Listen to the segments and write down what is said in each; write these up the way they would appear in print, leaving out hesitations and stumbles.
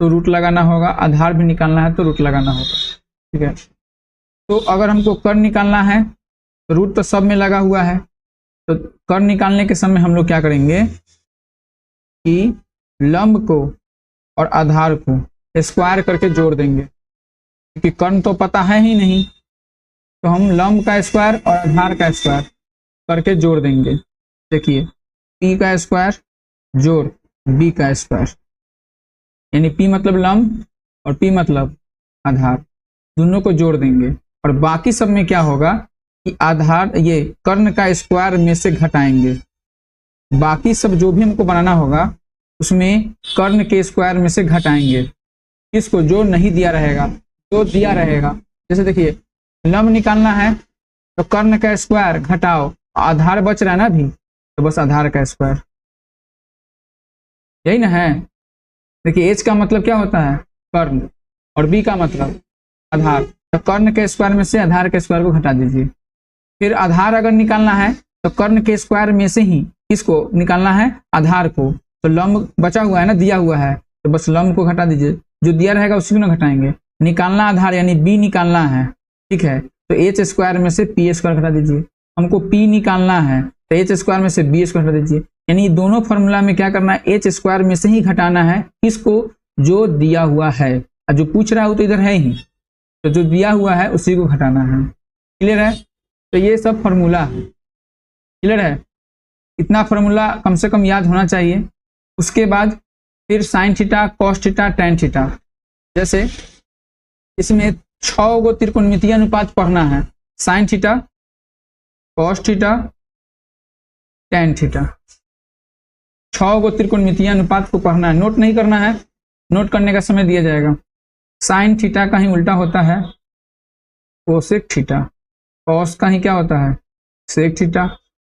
तो रूट लगाना होगा, आधार भी निकालना है तो रूट लगाना होगा। ठीक है, तो अगर हमको कर्ण निकालना है तो रूट तो सब में लगा हुआ है, तो कर्ण निकालने के समय हम लोग क्या करेंगे कि लंब को और आधार को स्क्वायर करके जोड़ देंगे, क्योंकि कर्ण तो पता है ही नहीं, तो हम लंब का स्क्वायर और आधार का स्क्वायर करके जोड़ देंगे। देखिए p का स्क्वायर जोड़ b का स्क्वायर, यानी p मतलब लंब और p मतलब आधार, दोनों को जोड़ देंगे। और बाकी सब में क्या होगा कि आधार ये कर्ण का स्क्वायर में से घटाएंगे, बाकी सब जो भी हमको बनाना होगा उसमें कर्ण के स्क्वायर में से घटाएंगे। किसको? जो नहीं दिया रहेगा, जो दिया रहेगा। जैसे देखिए लंब निकालना है तो कर्ण का स्क्वायर घटाओ, आधार बच रहा है ना अभी, तो बस आधार का स्क्वायर, यही ना है। देखिए h का मतलब क्या होता है? कर्ण, और b का मतलब आधार, तो कर्ण के स्क्वायर में से आधार के स्क्वायर को घटा दीजिए। फिर आधार अगर निकालना है तो कर्ण के स्क्वायर में से ही किसको निकालना है? आधार को। तो लंब बचा हुआ है ना, दिया हुआ है, तो बस लंब को घटा दीजिए, जो दिया रहेगा उसी को ना घटाएंगे। निकालना आधार यानी b निकालना है, ठीक है, तो h स्क्वायर में से p स्क्वायर घटा दीजिए। हमको p निकालना है तो h स्क्वायर में से b स्क्वायर घटा दीजिए। यानी दोनों फॉर्मूला में क्या करना है? h स्क्वायर में से ही घटाना है, किसको? जो दिया हुआ है, और जो पूछ रहा है वो तो इधर है ही, तो जो दिया हुआ है उसी को घटाना है। क्लियर है? तो ये सब फॉर्मूला है। क्लियर है? इतना फॉर्मूला कम से कम याद होना चाहिए। उसके बाद फिर sine theta, cos theta, tan theta, जैसे इसमें 6 गो त्रिकोणमितीय अनुपात पढ़ना है। Sine theta, cos theta, tan theta, 6 गो त्रिकोणमितीय अनुपात को पढ़ना है। नोट नहीं करना है, नोट करने का समय दिया जाएगा। साइन थीटा का ही उल्टा होता है कोसेक थीटा, कॉस का ही क्या होता है? सेक थीटा,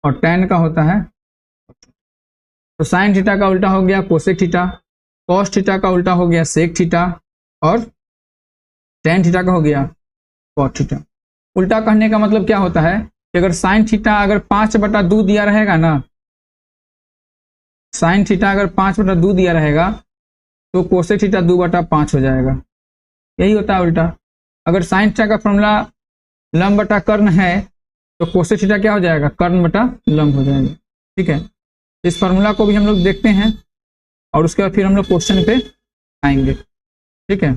और टैन का होता है, तो साइन थीटा का उल्टा हो गया कोसेक थीटा, कॉस थीटा का उल्टा हो गया सेक थीटा, और टैन थीटा का हो गया कॉट थीटा। उल्टा कहने का मतलब क्या होता है कि अगर साइन थीटा अगर 5/2 दिया रहेगा ना, साइन थीटा अगर 5/2 दिया रहेगा तो कोसेक थीटा 2/5 हो जाएगा। यही होता है उल्टा। अगर साइन थीटा का फॉर्मूला लंब बटा कर्ण है तो कोसेक थीटा क्या हो जाएगा? कर्ण बटा लंब हो जाएगा। ठीक है, इस फॉर्मूला को भी हम लोग देखते हैं और उसके बाद फिर हम लोग क्वेश्चन पे आएंगे। ठीक है।